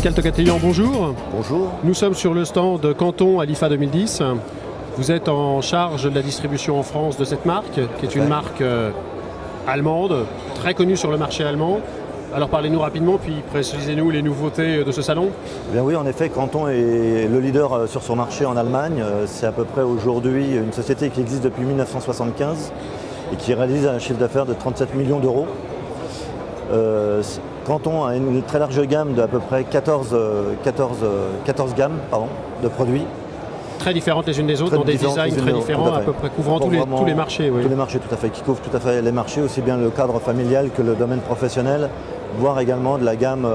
Pascal Tocatelian, bonjour. Bonjour. Nous sommes sur le stand de Canton à l'IFA 2010. Vous êtes en charge de la distribution en France de cette marque, qui est une marque allemande, très connue sur le marché allemand. Alors parlez-nous rapidement, puis précisez-nous les nouveautés de ce salon. Eh bien oui, en effet, Canton est le leader sur son marché en Allemagne. C'est à peu près aujourd'hui une société qui existe depuis 1975 et qui réalise un chiffre d'affaires de 37 millions d'euros. Canton a une très large gamme d'à peu près 14 gammes de produits. Très différentes les unes des autres, dans des designs très différents, à peu près couvrant tous les marchés. Oui. Tous les marchés, tout à fait, qui couvrent tout à fait les marchés, aussi bien le cadre familial que le domaine professionnel, voire également de la gamme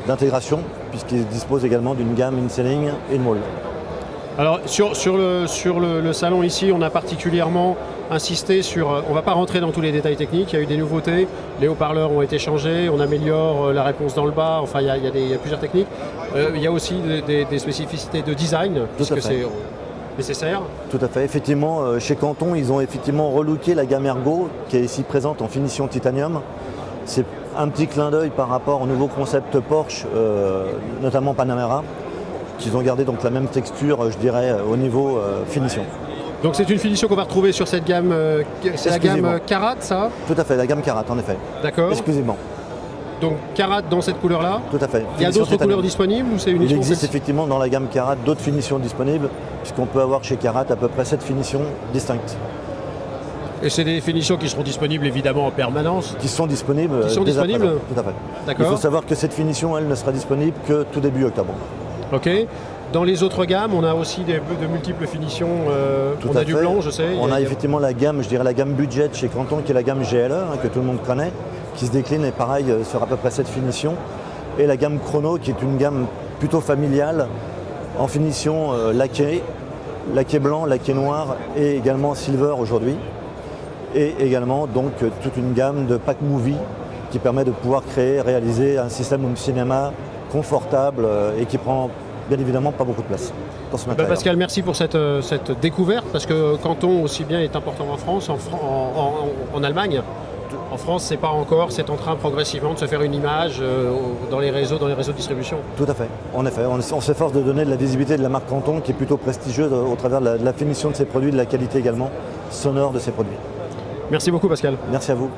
d'intégration, puisqu'ils disposent également d'une gamme in-selling et in-mall. Alors sur le salon ici, on a particulièrement insisté sur, on ne va pas rentrer dans tous les détails techniques, il y a eu des nouveautés, les haut-parleurs ont été changés, on améliore la réponse dans le bas, enfin il y a plusieurs techniques. Il y a aussi des spécificités de design, puisque c'est nécessaire. Tout à fait, effectivement, chez Canton, ils ont effectivement relooké la gamme Ergo, qui est ici présente en finition titanium. C'est un petit clin d'œil par rapport au nouveau concept Porsche, notamment Panamera, qu'ils ont gardé donc la même texture, je dirais, au niveau finition. Donc c'est une finition qu'on va retrouver sur cette gamme, c'est la gamme Karat, ça? Tout à fait, la gamme Karat, en effet. D'accord. Exclusivement. Donc Karat dans cette couleur-là? Tout à fait. Il y a d'autres couleurs disponibles ou c'est uniquement? Il existe effectivement dans la gamme Karat d'autres finitions disponibles, puisqu'on peut avoir chez Karat à peu près 7 finitions distinctes. Et c'est des finitions qui seront disponibles évidemment en permanence? Qui sont disponibles. Qui sont disponibles? Tout à fait. D'accord. Il faut savoir que cette finition, elle, ne sera disponible que tout début octobre. Ok. Dans les autres gammes, on a aussi de multiples finitions. On a du blanc, je sais. On a effectivement la gamme, je dirais la gamme budget chez Canton, qui est la gamme GLE, que tout le monde connaît, qui se décline et pareil sur à peu près cette finition. Et la gamme Chrono, qui est une gamme plutôt familiale, en finition laqué blanc, laqué noir et également silver aujourd'hui. Et également donc toute une gamme de pack movie qui permet de pouvoir réaliser un système de cinéma confortable et qui prend bien évidemment pas beaucoup de place dans ce matériel. Pascal, merci pour cette découverte, parce que Canton aussi bien est important en France, en Allemagne. En France, c'est pas encore, c'est en train progressivement de se faire une image dans les réseaux de distribution. Tout à fait, en effet. On s'efforce de donner de la visibilité de la marque Canton, qui est plutôt prestigieuse au travers de la finition de ses produits, de la qualité également sonore de ses produits. Merci beaucoup Pascal. Merci à vous.